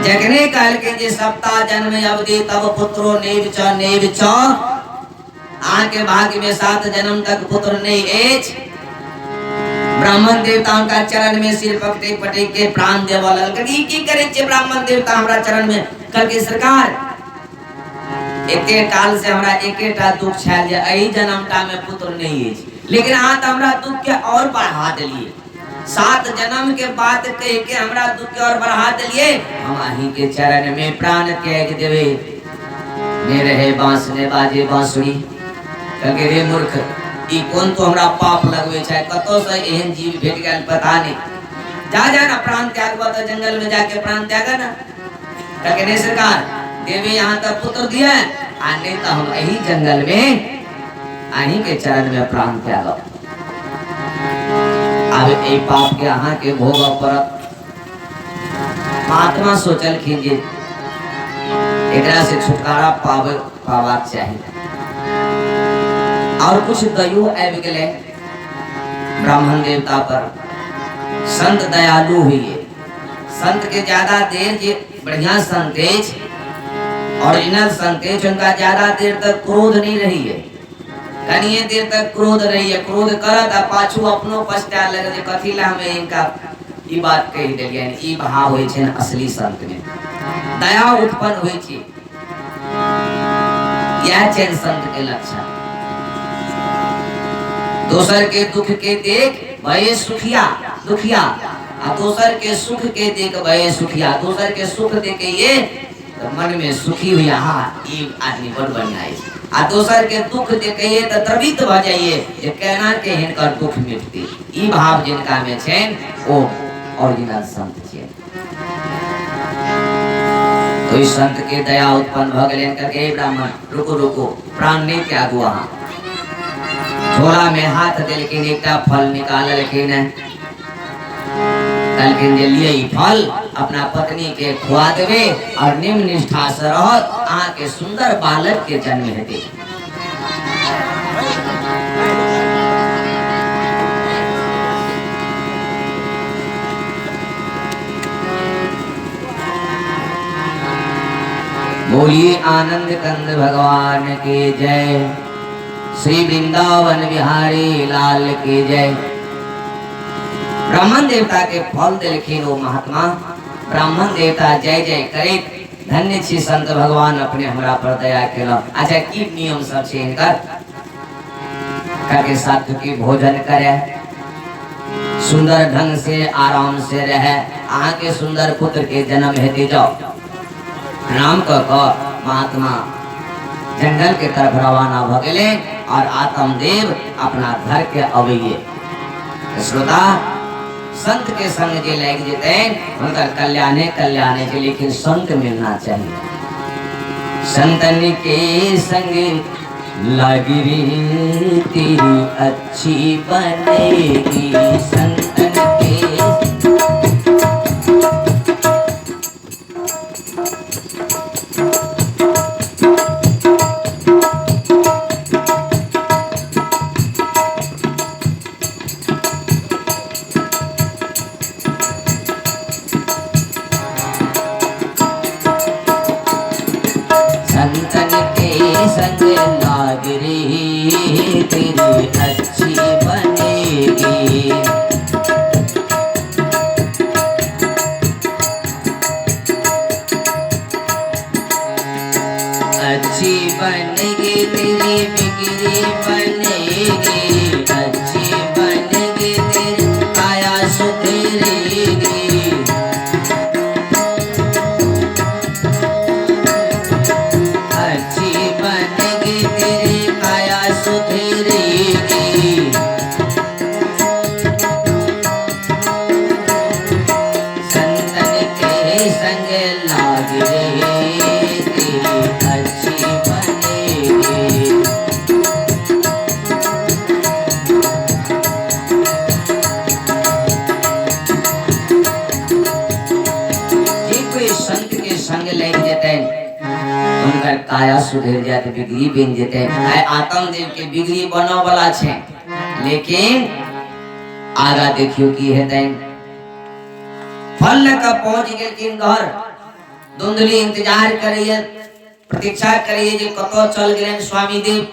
जगने काल के जे सप्ताह जन्म अवधि तब पुत्रो नेव च आके भाग्य में 7 जन्म तक पुत्र नहीं एज ब्राह्मण देवताओं का चरण में सिर पकटे पटे के प्राण देवल की करे छे ब्राह्मण देवता हमरा चरण में कल के सरकार एके काल से हमरा एकेटा दुख छाल जे एही जन्मटा में पुत्र नहीं है लेकिन आज हमरा दुख के और बढ़ा दिलिए 7 जन्म के बाद कह के हमरा दुख के और बढ़ा दिलिए हम आही के चरण में प्राण त्याग देवे मेरे है बांसुरी बाजे बांसुरी कहे रे मूर्ख ई कौन तो हमरा पाप लगवे छै कतो से एहन जीव भेट गेल पता नहीं जा ना प्राण त्यागबा तो जंगल में जाके प्राण त्यागा ना कहे नहीं सरकार देवी यहाँ तक पुत्र दिया आ नहीं तो हम यही जंगल में आही के चरण में प्राण त्याग अब ए पाप के यहाँ के भोग परत महात्मा सोचल खींचे एकरा से छुटकारा पावा चाहिए और कुछ दयो आबि गेले ब्राह्मण देवता पर संत दयालु हुए संत के ज्यादा देर जे बढ़िया संतेज ओरिजिनल संतेज उनका ज्यादा देर तक क्रोध नहीं रही है कनिए देर तक क्रोध रही है क्रोध करत आ पाछू अपनो पछता लगे जे कथि ला हमें इनका ई बात कह देलिए ई भाव होय छै असली संत में दया उत्पन्न होय छै यह छै संत के लक्षण दोसर के दुख के देख भय सुखिया दुखिया आ दोसर के सुख के देख भय सुखिया दोसर के सुख देखे ये तो मन में सुखी हुई हाँ ये आदमी बड़ बढ़िया है आ दोसर के दुख देखे तो द्रवित भ जाइए जे केना के हिनकर दुख मिटते ई भाव जिनका में छै ओ ओरिजिनल संत छै तो इस संत के दया उत्पन्न भ गेलै करके ब्राह्मण रुको रुको प्राण नहीं त्यागू अहाँ झोला में हाथ देलखिन एकटा फल निकाललखिन कहलखिन जे लिए ई फल अपना पत्नी के खुआ देवे और निम्न निष्ठा से रहत अहाँ के सुंदर बालक के जन्म हेते बोलिए आनंद कंद भगवान के जय श्री वृंदावन बिहारी लाल की जय ब्राह्मण देवता के फल दिलखिन वो महात्मा ब्राह्मण देवता जय जय करे धन्य छी संत भगवान अपने हमरा पर दया केला अच्छा की नियम सब छै इनकर करके सात्विक भोजन करे सुंदर ढंग से आराम से रहे अहाँ के सुंदर पुत्र के जन्म हेते जाओ राम का महात्मा जंगल के तरफ रवाना भ गेले और आत्मदेव अपना घर के अवैये श्रोता संत के संग जे लग जेते उनका कल्याणे कल्याणे के लेकिन संत मिलना चाहिए संतन के संग लगी रे तेरी अच्छी बनेगी संतन के काया सुधर जाते बिगड़ी बन जेते आत्मदेव के बिगड़ी बनो वाला छे लेकिन आगा देखियो की हेतै फल का पहुंच गेलखिन घर धुंधली इंतजार करिए, प्रतीक्षा करिए जे कतो चल गेलन स्वामी देव।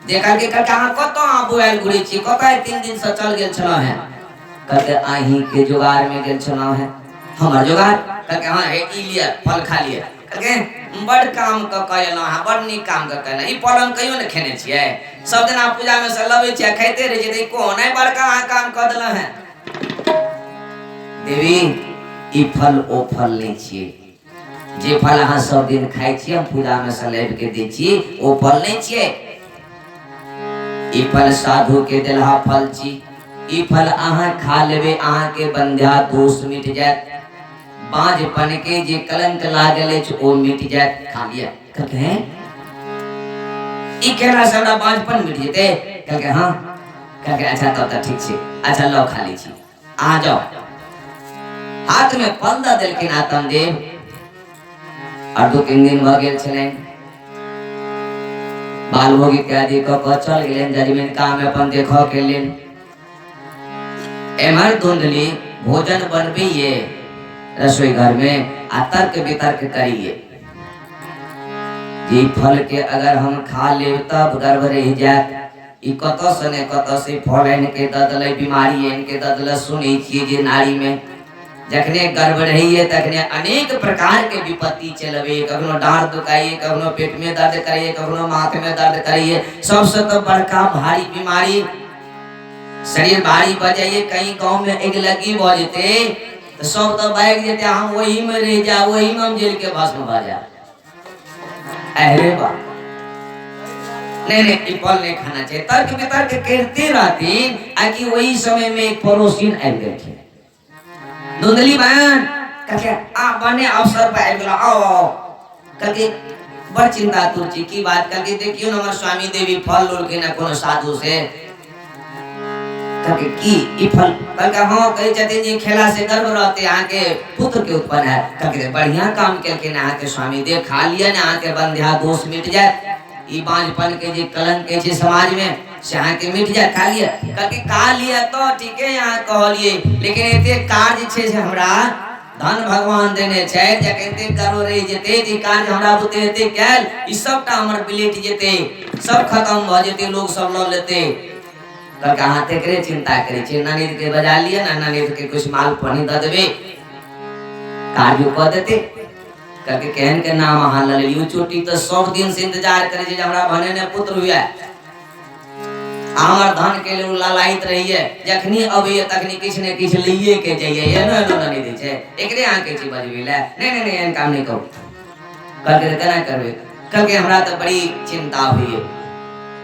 देखा के कहाँ कतो आबू आयल घुरे छी, कतो 3 दिन से चल गेल छलो है। कहते आही के जुगाड़ में गेल छलो है। हमर जुगाड़? कहते हां ई लिया फल खा लिया। कहते बड़ काम क कयलो हां, बड़ नीक काम क कयलो। ई फल हम कहियो न खेने छियै, सब दिन आप पूजा में से लबै छियै, खाइते रह छियै, कोन है बड़का काम क देलो है। देवी ई फल ओ फल नहीं छियै, जे फल अहाँ सब दिन खाइ छियै, हम पूजा में से लेब के दै छियै, ओ फल नहीं छियै। ई फल साधु के देलहा फल छी। ई फल अहाँ खा लेबे, अहाँ के बंध्या दोष मिट जात, बांझपन के जे कलंक लागल अछि ओ मिट जात। खा लिया। कहते हैं ई केला से हमरा बांझपन मिट जेते? कहते हां। कहते अच्छा तब तो ठीक छै, अच्छा लो खा ली छी, आ जाओ। हाथ में फल द देलखिन आत्म देव। और 2-3 दिन भ गेल छलै, बाल भोग इत्यादि क चल गेलन जजमेन काम में अपन देखो के लेल। एमर धुंधली भोजन बनबैये रसोई घर में आ तर्क वितर्क करिए जी फल के अगर हम खा ले तब गर्भ रह जात, ई कतो से ने कतो से फल इनके ददले, बीमारी इनके ददले। सुनै छियै जे नारी में जखने गर्भ रहिए तखने अनेक प्रकार के विपत्ति चलबे, कखनो डांड दुखाइए, कखनो पेट में दर्द करिए, कखनो माथे में दर्द करिए। सबसे तो बड़का भारी बीमारी शरीर भारी बजाइए। कहीं गांव में एक लगी बजते तो सब तो भाग जेते, हम वही में रह जा, वही में हम जेल के भस्म भ जा। अरे बा नहीं नहीं ई फल नहीं खाना चाहिए। तर्क वितर्क करते रहती आकि वही समय में एक पड़ोसिन आबि गेलखिन। धुंधली बहन कहके आ बने अवसर पे आबि गेला, आओ कहके बड़ चिंता तुरची की बात। कहके देखियो न हमर स्वामी देवी फल लोलखिन है कोनो साधु से। कहके की ई फल? कहके हां कहे छथिन जी खेला से गर्भ रहते अहाँ के पुत्र के उत्पन्न है। कहके बढ़िया काम केलखिन अहाँ के स्वामी देव, खा लिया न अहाँ के बंध्या दोष मिट जाए, ई बांझपन के जे कलंक के समाज में से अहाँ के मिट जाए। खा लिया। कहके खा लिया तो ठीक है यहाँ कहलिए, लेकिन एते कार्य छे से हमरा धन भगवान देने छे, जकते करो रही जेते जे कार्य हमरा बुते हेते कैल, ई सबटा हमर बिलेट जेते, सब खत्म भ जेते, लोग सब ल लेते। कहके अहाँ तेकरे चिंता करे छे, ननीद के बजा लिया ना, ननीद के कुछ माल पानी द देबे, कार्य क देते। कहके केहन के नाम अहाँ ल लियो चोटी तो सब दिन से इंतजार करे जे हमरा भने ने पुत्र हुआ। हमर धन के लिए लालायित रहिए, जखनी अबे तखनी किछ ने किछ लिए के जाइए, ये न नहीं दे छे। एकरे आके छी बजबेला नहीं नहीं नहीं काम नहीं करू। कहके केना करबे? कहके हमरा तो बड़ी चिंता हुई।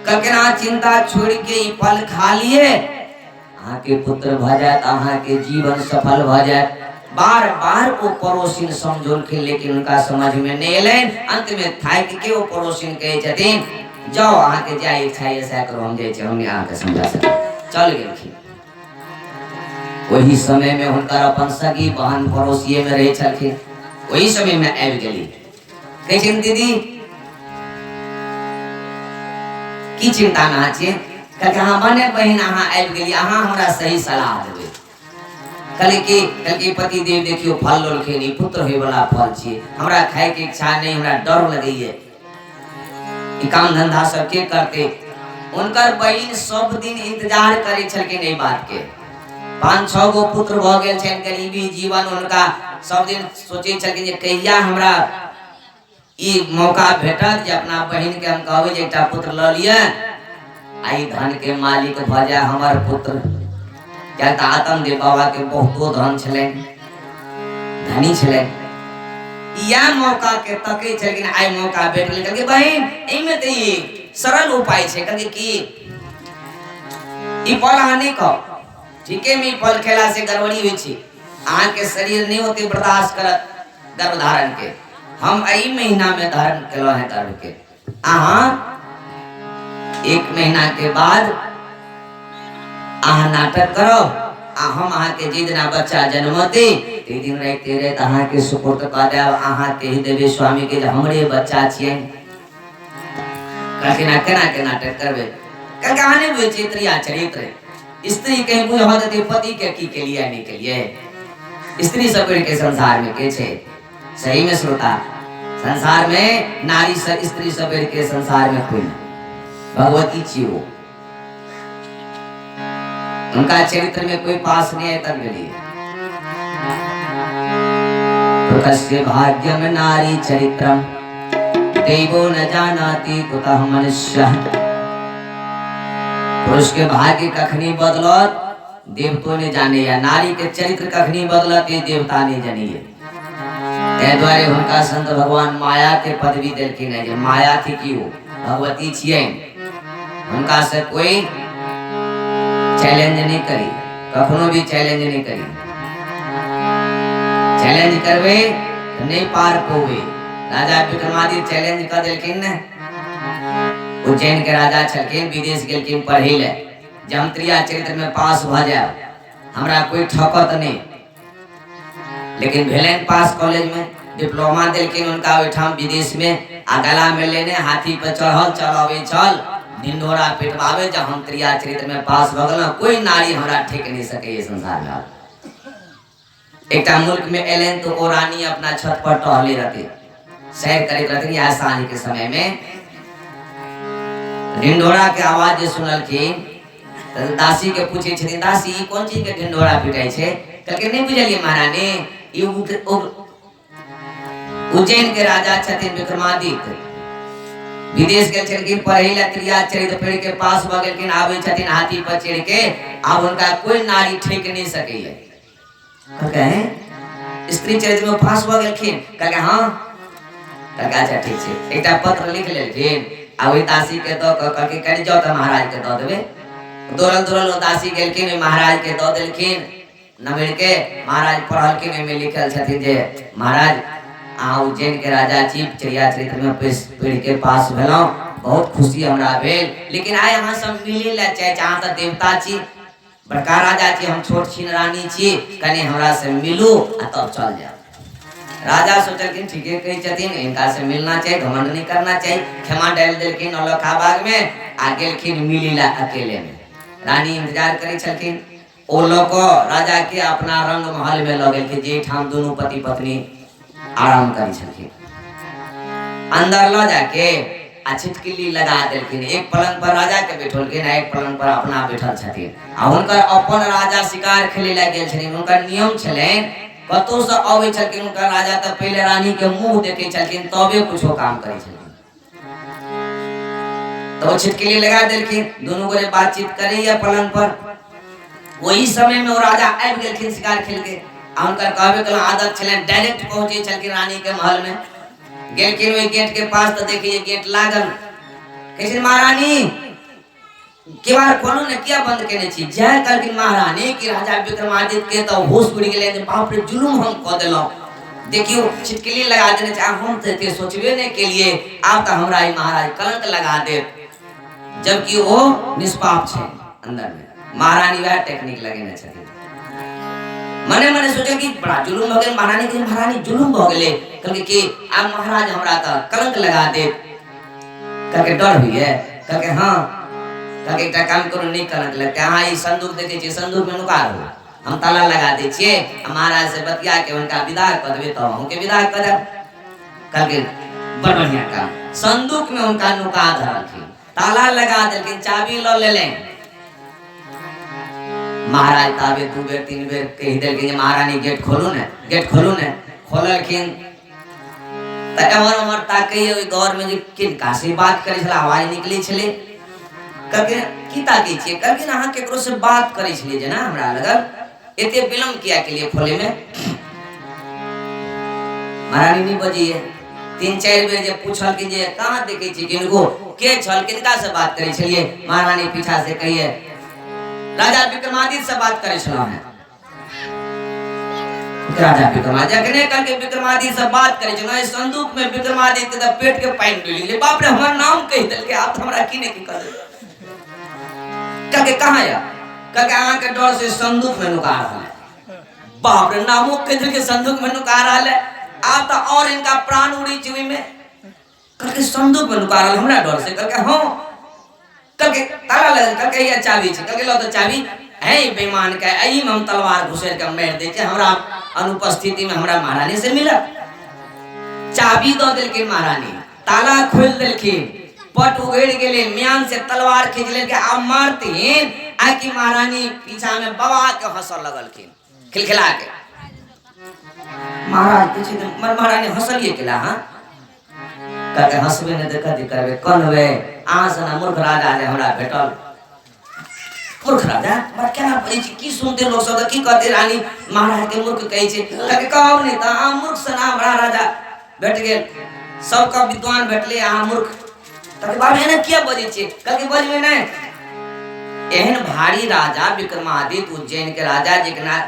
कहके ना चिंता छोड़ के ई फल खा लिए, अहाँ के पुत्र भ जात, अहाँ के जीवन सफल भ जात। बार बार वो पड़ोसिन समझोल के, लेकिन उनका समझ में नहीं एलन। अंत में थाक के वो पड़ोसिन कहे छथिन जाओ अहाँ के जाए इच्छा ऐसा करो, हम जाए हम अहाँ के समझा सके। चल गेलखिन। वही समय में हुनकर अपन सगी बहन पड़ोसिए में रहे छलखिन, वही समय में आबि गेली। कहै छथिन दीदी की चिंता ना छै? कहके हाँ बने बहन अहाँ आबि गेली, अहाँ हमरा सही सलाह देबै। कहले पति देव देखियो फल लोलखिन, ई पुत्र होय वाला फल छियै, हमरा खाए के इच्छा नहीं, हमरा डर लगैए, ई काम धंधा सब के करते। उनकर बहन सब दिन इंतजार करे छलखिन एहि बात के। 5-6 गो पुत्र भ गेल छन, गरीबी जीवन उनका, सब दिन सोचे छलखिन जे कहिया हमरा ई मौका भेटत जे अपना बहन के हम कहबै जे एकटा पुत्र ल लिया, आई धन के मालिक भ जाए हमर पुत्र। क्या आत्म देव बाबा के बहुतो धन छलन, धनी छलन, या मौका के तके छलखिन, आई मौका भेट गेल। कहके बहन एमे त ई सरल उपाय छे। कहके की ई फल अहाँ नहीं खाओ, ठीके में फल खेला से गड़बड़ी हुई छी, अहाँ के शरीर नहीं होते बर्दाश्त करत गर्भ धारण के। हम एही महीना में धारण केलो है गर्भ के, अहाँ 1 महीना के बाद अहाँ नाटक करो, आ हम अहाँ के जे दिना बच्चा जन्मते ते दिन रहते रहे अहाँ के सुपुर्द क देब, अहाँ कहि देबे स्वामी के हमरे बच्चा छिए। कहके ना केना के नाटक करबे? कहके अहाँ नहीं बुझे चरित्र चरित्र, स्त्री कहीं बुझ देते पति के की के लिए नहीं के लिए, स्त्री सब के संसार में के छे। सही में श्रोता, संसार में नारी सब स्त्री सब के संसार में कोई भगवती छी वो, उनका चरित्र में कोई पास नहीं है तब मिली। तो कस्य भाग्यम नारी चरित्रम देवो न जानाति कुतः मनुष्य। पुरुष के भाग्य कखनी बदलत देवतो ने जाने, या नारी के चरित्र कखनी बदलत ये देवता ने जानिए। ते द्वारे उनका संत भगवान माया के पदवी देलखिन है, जे माया थी कि वो भगवती छिए, उनका से कोई चैलेंज नहीं करी, कखनो भी चैलेंज नहीं करी। चैलेंज करवे तो नहीं पार पोवे। राजा विक्रमादित्य चैलेंज कर दिलखिन न, उज्जैन के राजा छलखिन, विदेश गेलखिन पढ़े ले, जब त्रिया चरित्र में पास भ जाए हमरा कोई ठकत नहीं। लेकिन भेलेन पास कॉलेज में डिप्लोमा दिलखिन उनका ओठाम विदेश में, आ गला में लेने हाथी पे चढ़ल चलावे चल ढिंढोरा पिटवावे। जब हम त्रिया चरित्र में पास भ गल कोई नारी हमरा ठेक नहीं सके ये संसार में। एक मुल्क में एलेन तो ओ रानी अपना छत पर टहले रहते, सैर करे रहते। यहाँ सांझ के समय में ढिंढोरा के आवाज जे सुनल की दासी के पूछे छथिन, दासी कौन चीज के ढिंढोरा पिटाई छे? कहलके नहीं बुझलिए महारानी, ई उज्जैन के राजा छथिन विक्रमादित्य, विदेश के छलखिन पढ़े ला, त्रिया चरित्र पढ़ के पास भ गेलखिन, आवे छथिन हाथी पर चढ़ के, अब उनका कोई नारी ठेक नहीं सके। कहलके स्त्री चरित्र में पास भ गेलखिन? कहलके हां। कहलके अच्छा ठीक छै, एकटा पत्र लिख लेलखिन, आ ओई दासी के दो कहलके कनि जाओ त महाराज के दो देबे। दौड़ल दौड़ल दासी गेलखिन, महाराज के दो देलखिन, नमिड़ के महाराज पढ़लखिन, में लिखल छथिन जे महाराज आ उज्जैन के राजा छी, त्रिया चरित्र में पढ़ के पास भेलौं, बहुत खुशी हमरा भेल, लेकिन आइ अहाँ सब मिले ला चाहे, अहाँ त देवता छी, बड़का राजा छी, हम छोट छीन रानी छी, कने हमरा से मिलू आ तब चल जाओ। राजा सोचलखिन ठीके कही छथिन, इनका से मिलना चाहिए, घमंड नहीं करना चाहिए। क्षमा डाल देलखिन नौलखा बाग में, आ गेलखिन मिली ला अकेले में। रानी इंतजार करे छलखिन, ओ लोग राजा के अपना रंग महल में ल गेलखिन, जे ठाम दोनों पति पत्नी आराम करे छलखिन। अंदर ल जाके आ छिटकिली लगा देलखिन, एक पलंग पर राजा के बैठलखिन, एक पलंग पर अपना बैठल छथिन। आ हुनकर अपन राजा शिकार खेले ला गेल छथिन, हुनकर नियम छलैन, कतौ से आवे छलखिन हुनकर राजा त पहले रानी के मुंह देखे छलखिन, तबे कुछो काम करे छलखिन। तो छिटकिली लगा देलखिन, दोनों गोरे बातचीत करैया पलंग पर। वही समय में वो राजा आबि गेलखिन शिकार खेल के, आ हुनकर कहबे कल आदत छलैन, डायरेक्ट पहुंचे छलखिन रानी के महल में। गेलखिन ओई गेट के पास तो देखिए गेट लागल, कहथिन महारानी केवाड़ खोलो ने, किया बंद केने छी? जय कहलखिन महारानी कि राजा विक्रमादित्य के तो होश उड़ गेलै, जे बाप रे जुलुम हम क देलौं। देखियो छिटकिली लगा देने छै, हम ते सोचबे नहीं के लिए, आप तो हमरा ई महाराज कलंक लगा दे, जबकि वो निष्पाप छे अंदर में। महारानी वह टेक्निक लगेने छथिन, मने मने सोचे कि बड़ा जुलुम हो गेल महारानी के, महारानी जुलुम हो गेले, कहलके कि अब महाराज हमरा त कलंक लगा दे। कहलके डर हुई है? कहलके हां। कहलके एकटा काम करू, नहीं कलंक लगते, अहाँ ई संदूक देखे छी, संदूक में नुका हो, हम ताला लगा दे छिए, महाराज से बतिया के उनका विदा कर देबे, तो हमके विदा कर देब। कहलके बड़ बढ़िया काम, संदूक में उनका नुका धरलखिन, ताला लगा देलखिन, चाबी ल लेले। महाराज ताबे 2 बेर 3 बेर कह देलखिन, महारानी गेट खोलू ने, गेट खोलू ने। खोललखिन त एमर उमर ताकैए, ओई दौर में जे किनका से बात करे छला, आवाज निकले छले। कहलके की ताकै छियै? कहलखिन अहाँ केकरो से बात करे छलिए जे ना, हमरा लगल एते विलम्ब किया के लिए खोले में? महारानी नहीं बजिए, 3-4 बेर जे पूछल कि जे कहाँ देखे छी किनको, के छल, किनका से बात करे छलिए? महारानी पीछा से कहिए राजा विक्रमादित्य से बात करे छलौ है। राजा विक्रमादित्य कने कहलके विक्रमादित्य से बात करे छलौ, संदूक में विक्रमादित्य के पेट के पानी डुली गेलै, बाप रे हमर नाम कह देलके, आप हमरा की ने की कर दे। कहलके कहां या? कहलके अहाँ के डर से संदूक में नुका रहल है। बाप रे नामो कह देलके, संदूक में नुका रहल है, आप तो और इनका प्राण उड़ी चुई में। कहलके संदूक में नुका रहल हमरा डर से? कहलके हां। कहलके ताला लगा, कहलके ये चाबी छै। कहलके लो तो चाबी है बेईमान के, एही में हम तलवार घुसेर के मार दे छै, हमरा अनुपस्थिति में हमरा महारानी से मिलत। चाबी दो दिलखिन महारानी, ताला खोल दिलखिन, पट उगड़ गेले, म्यान से तलवार खींच लेके आ मारतीन आ की महारानी पीछा में बवा के हंसर लगलखिन खिलखिला के। महाराज पीछे महारानी हंसलिए केला हां कहके हंसबे ने देखा दी करबे कौन वे आसना मूर्ख राजा ने हमरा भेटल। मूर्ख राजा बात केना पड़ी छी की सुनते लोग सब की कहते रानी महाराज के मूर्ख कहै छै कहके कहब नहीं त आ मूर्ख सना हमरा राजा भेट गेल, सबका विद्वान भेटले आ मूर्ख कहके बाबे ने किया बजै छी कहके बजबे नहीं। एहन भारी राजा विक्रमादित्य उज्जैन के राजा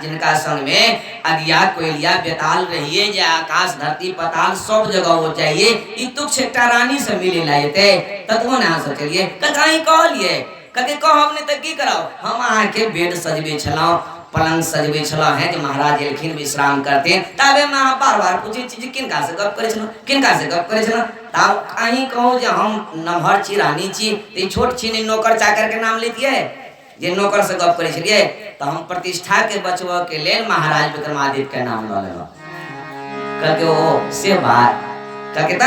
जिनका संग में अदिया कोयलिया बेताल रहिए जे आकाश धरती पाताल सब जगह हो चाहिए ई तुक्ष एकटा रानी से मिले लायते तत्व ना सोचलिए कहीं कहलिए कके कहब नहीं त की करब हम आहा के बेड सजबे छलौ पलंग सजबे छलौ है जे महाराज एलखिन विश्राम करते तबे में बार-बार पूछे छी किनका से गप करे छलौ किनका से गप करे छलौ तब कहीं कहूं जे हम नमहर छी रानी छी त छोट छी नौकर चाकर के नाम लेतिए जे नौकर से गप करे छलिए त हम प्रतिष्ठा के बचवा के लेल महाराज विक्रमादित्य के नाम ल लेलो कहके ओ से बात कहके त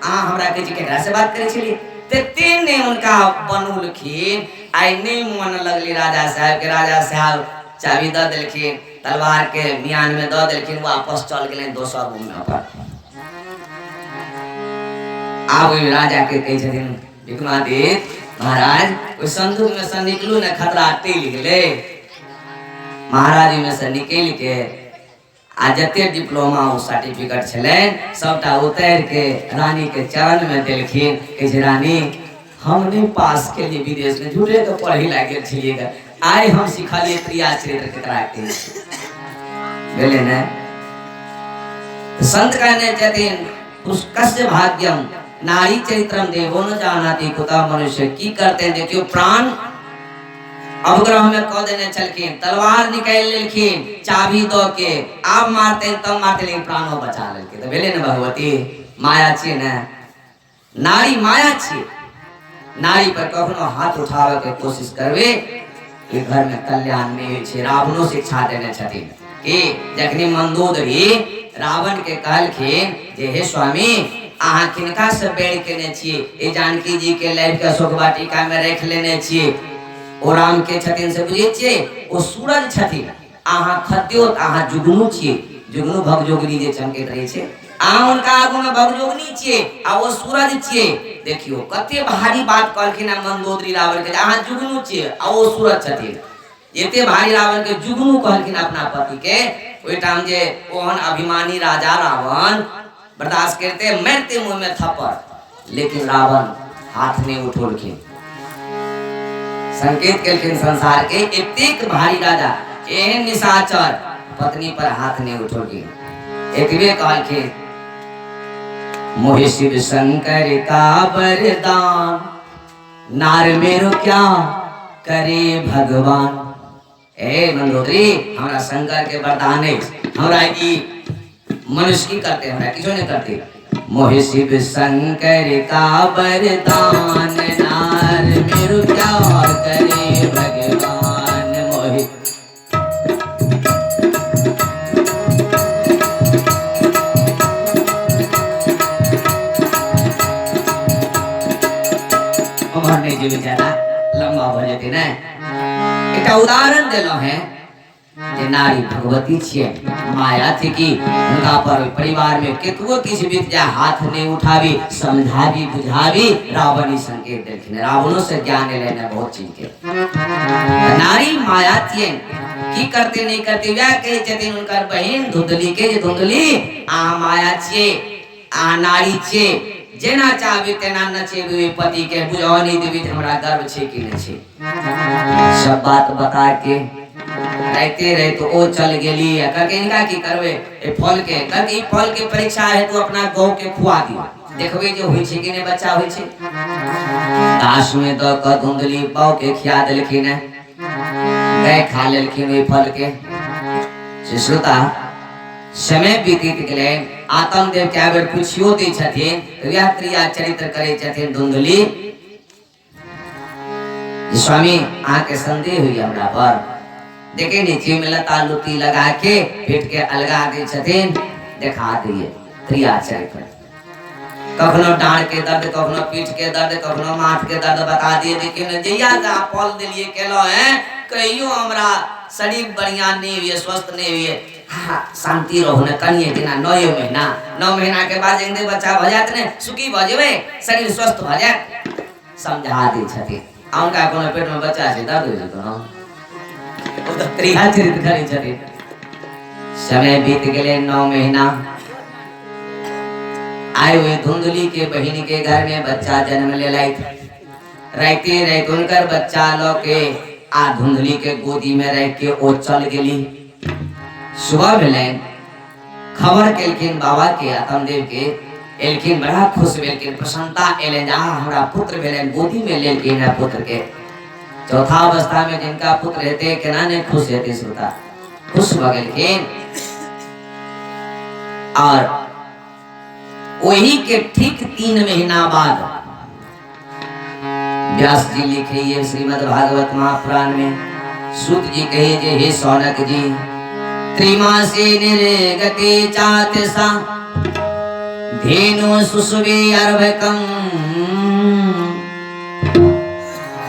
आ हमरा के जी केकरा से बात करे छलिए ते तीन ने उनका बनूलखिन आई नहीं मन लगली राजा साहब के। राजा साहब चाबी द देलखिन तलवार के म्यान में द देलखिन वापस चल गेले दोसर रूम में अपन। आब राजा के कहे छथिन विक्रमादित्य महाराज ओइ संदूक में से निकलू ने खतरा टेल गेले। महाराज में से निकल के आ जते डिप्लोमा और सर्टिफिकेट छले सबटा उतार के रानी के चरण में देलखिन के रानी हम नहीं पास के लिए विदेश में झूठे तो पढ़ी लागे छलिएगा आइ हम सिखलिए प्रिया चरित्र केकरा के गेले ने संत कहने छथिन पुष्कस्य भाग्यम नारी चरित्रम देवो न जानाति कुता मनुष्य की करते देखियो प्राण अवग्रह में कह देने चलखिन तलवार निकाल लेलखिन चाबी दो के आप मारते तब मारते लेकिन प्राणों बचा लेलखिन तो भेले ने भगवती माया छिए ने नारी माया छिए नारी पर कखनो हाथ उठावे के कोशिश करबे कि घर में कल्याण नहीं छे। रावणो शिक्षा देने छथिन कि जखनी मंदोदरी रावण के कहलखिन जे हे स्वामी आहा किनका से बेड़ केने छिए ए जानकी जी के लाइफ के अशोक वाटिका में रख लेने छिए ओ राम के छथिन से बुझे छिए ओ सूरज छथिन आहा खत्योत आहा जुगनू छिए जुगनू भगजोगनी जे चमकैत रहे छे आ उनका आगू में भगजोगनी छिए आ वो सूरज छिए। देखियो कते भारी बात कहलखिन मंदोदरी रावण के आहा जुगनू छिए आ वो सूरज छथिन एते भारी रावण के जुगनू कहलखिन अपना पति के ओइ टाइम जे ओहन अभिमानी राजा रावण बर्दाश्त करते मारते मुंह में थप्पड़ लेकिन रावण हाथ नहीं उठोलखिन संकेत केलखिन संसार के एतेक भारी राजा एहन निशाचर पत्नी पर हाथ नहीं उठोलखिन एतबे कहलखिन मोहि शिव शंकर का वरदान नार मेरो क्या करे भगवान। ए मंदोदरी हमरा शंकर के वरदान है हमरा ई मनुष्य की करते हमरा किछो नहीं करते मोहि शिव शंकर का वरदान नार मेरो क्या करे भगवान मोहि नहीं जीवित ज्यादा लंबा हो जाती ना एक उदाहरण दिलो है जे नारी भगवती छिए माया थी कि उनका पर परिवार में केतुओ किसी बीत जा हाथ नहीं उठावी समझावी बुझावी रावणी संकेत देखने रावणों से ज्ञान लेना बहुत चीज के नारी माया थी की करते नहीं करते व्या कहे छथिन उनकर बहन धुंधली के जे धुंधली आ माया छिए आ नारी छिए जेना चाहबे तेना नचेबे पति के बुझानी देवी हमरा गर्व छे कि नहीं छे सब बात बता के रहते रहे तो ओ चल गेली कहके इनका की करबे ए फल के कहके ई फल के परीक्षा है तो अपना गौ के खुआ दी देखबे जे होई छे कि नहीं बच्चा होई छे दास में द क धुंधली पाव के खिया देलखिन गए खा लेलखिन ए फल के श्रोता समय बीतीत गेले आत्म देव के अगर पूछियो दै छथिन व्या क्रिया चरित्र करे छथिन धुंधली स्वामी आके संदेह हुई हमरा पर देखे नीचे में लता लुती लगा के पेट के अलगा दे छथिन देखा दिए क्रिया चरित्र कखनो डांड के दर्द, कखनो पीठ के दर्द, कखनो माथ के दर्द बता दिए, लेकिन जैया जा पल दिलिए केलो है कहियो हमरा शरीर बढ़िया नहीं हुए, स्वस्थ नहीं हुए, हाँ शांति रहो न कनिए दिना 9 महीना 9 महीना के बाद एक बच्चा भ जात ने सुखी भ जेबे, शरीर स्वस्थ भ जात समझा दी छथि। उनका कोनो पेट में बच्चा छै दर्द हो जेतो न ओ त क्रिया चरित्र करै छथि। समय बीत गेले 9 महीना, आए हुए धुंधली के बहिन के घर में बच्चा जन्म ले लाई। रहते रहते उनकर बच्चा लो के आ धुंधली के गोदी में रह के ओ चल गेली। सुबह भेले खबर केलखिन बाबा के आत्मदेव के, एलखिन बड़ा खुश भेलखिन, प्रसन्नता एले जहाँ हमरा पुत्र भेले, गोदी में लेलखिन है पुत्र के। चौथा अवस्था में जिनका पुत्र रहते केना ने खुश रहते श्रोता, खुश भ गेलखिन। और वही के ठीक 3 महीना बाद व्यास जी लिखे ये श्रीमद् भागवत महापुराण में, सूत जी कहे जे हे सौनक जी, त्रिमासे निर्गते चातसा धेनु सुसुवे अर्भकम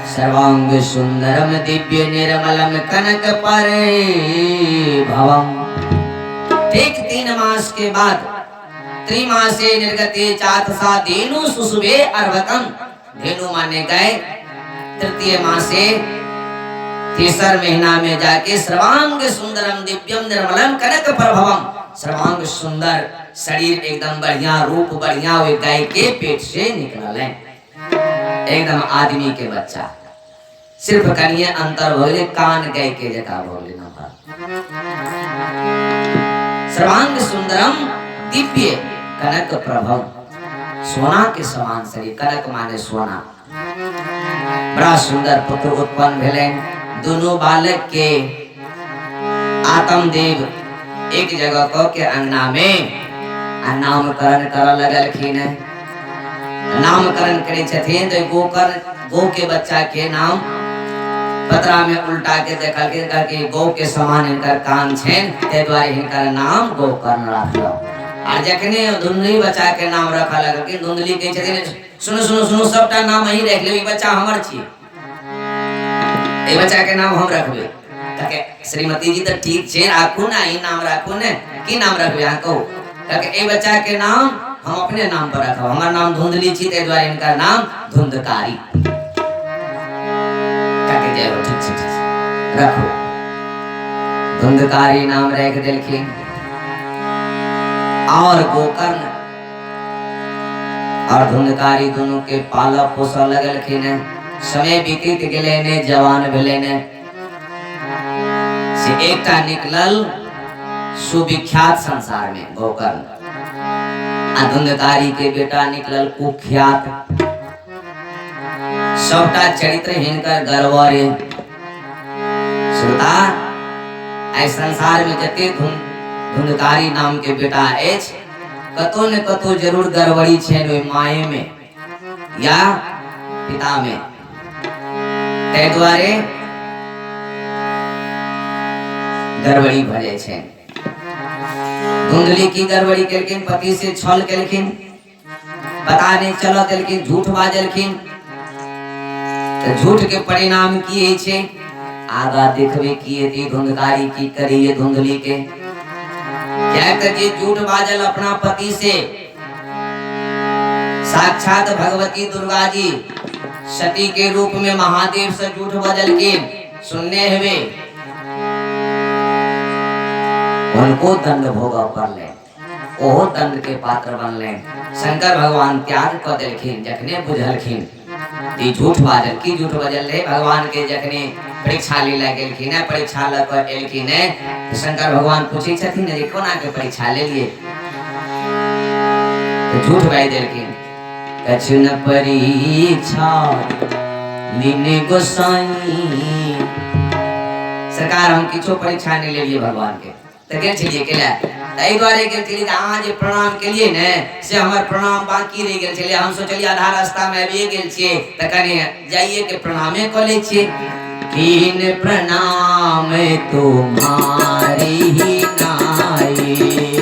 सर्वांग सुंदरम दिव्य निर्मलम कनक परिभवम। ठीक 3 मास के बाद त्रिमासे निर्गते चातसा धेनु सुसुवे अर्भकम, धेनु माने गए, तृतीय मासे तीसर महीना में जाके सर्वांग सुंदरम दिव्यम निर्मलम कनक प्रभवम, सर्वांग सुंदर शरीर एकदम बढ़िया, रूप बढ़िया हुए गाय के पेट से निकल है, एकदम आदमी के बच्चा। सिर्फ कनिए अंतर भोले कान गाय के जगह भोले ना पर। सर्वांग सुंदरम दिव्य कनक प्रभव, सोना के समान शरीर, कनक माने सोना। बड़ा सुंदर पुत्र उत्पन्न भेले। दोनों बालक के आत्मदेव एक जगह को के अंगना में नामकरण कर लगलखिन। नामकरण करे छथिन तो गो के बच्चा के नाम पतरा में उल्टा के देखलखिन कि गौ के समान इनकर कान छेन, ते द्वारे इनकर नाम गोकर्ण राखलो। और जखने धुंधली बच्चा के नाम रखा लगलखिन, धुंधली कहे छथिन सुनो सुनो सुनो सबटा नाम ही रख लेबे, बच्चा हमर छी, ए बच्चा के नाम हम रखबे। तके श्रीमती जी तो ठीक छे, राखू ना ई नाम राखू ने, की नाम रखबे आ कहू। तके ए बच्चा के नाम हम अपने नाम पर रखब, हमर नाम धुंधली छी, ते द्वारे इनका नाम धुंधकारी। तके जय हो, ठीक ठीक रखो। धुंधकारी नाम रख देलखिन। और गोकर्ण और धुंधकारी दोनों के पाला पोसा लगलखिन। समय बीतित गेले ने, जवान भेले ने, से एकटा निकलल सुविख्यात संसार में गोकर्ण, आ धुंधकारी के बेटा निकलल कुख्यात। सबटा चरित्र हिनकर गरवरे। श्रोता ऐ संसार में जते धुंधकारी नाम के बेटा अछि, कतो ने कतो जरूर गड़बड़ी छेन ओइ माये में या पिता में। तै द्वारे गड़बड़ी भ जाय छै। धुंधली की गड़बड़ी केलखिन, पति से छल केलखिन, पता नहीं चल देलखिन, झूठ बाजलखिन। तो झूठ के परिणाम की है छे आगा देखबे की धुंधकारी की करी धुंधली के। क्या करिए झूठ बाजल अपना पति से। साक्षात भगवती दुर्गा जी सती के रूप में महादेव से झूठ बजल के सुनने हुए, उनको दंड भोग पड़ले, ओहो दंड के पात्र बनले। शंकर भगवान त्याग कर देलखिन जखने बुझलखिन ई झूठ बाजल की झूठ बजल रे। भगवान के जखने परीक्षा ले लगेलखिन है, परीक्षा ल कर एलखिन है, तो शंकर भगवान पूछे छथिन रे कोना के परीक्षा ले लिए, तो झूठ बाज देलखिन। कछन परीक्षा लीने गोसाई, सरकार हम किछो परीक्षा नहीं ले लिए भगवान के, तो गेल छलिए केला तई द्वारे गेल छलिए अहाँ जे प्रणाम केलिए ने से हमर प्रणाम बाकी रह गेल छलिए। हम सोचलिए आधा रास्ता में आबि गेल छिए त कने जाइए के प्रणामे क ले छिए। कीन प्रणाम तुम्हारी ही नाई,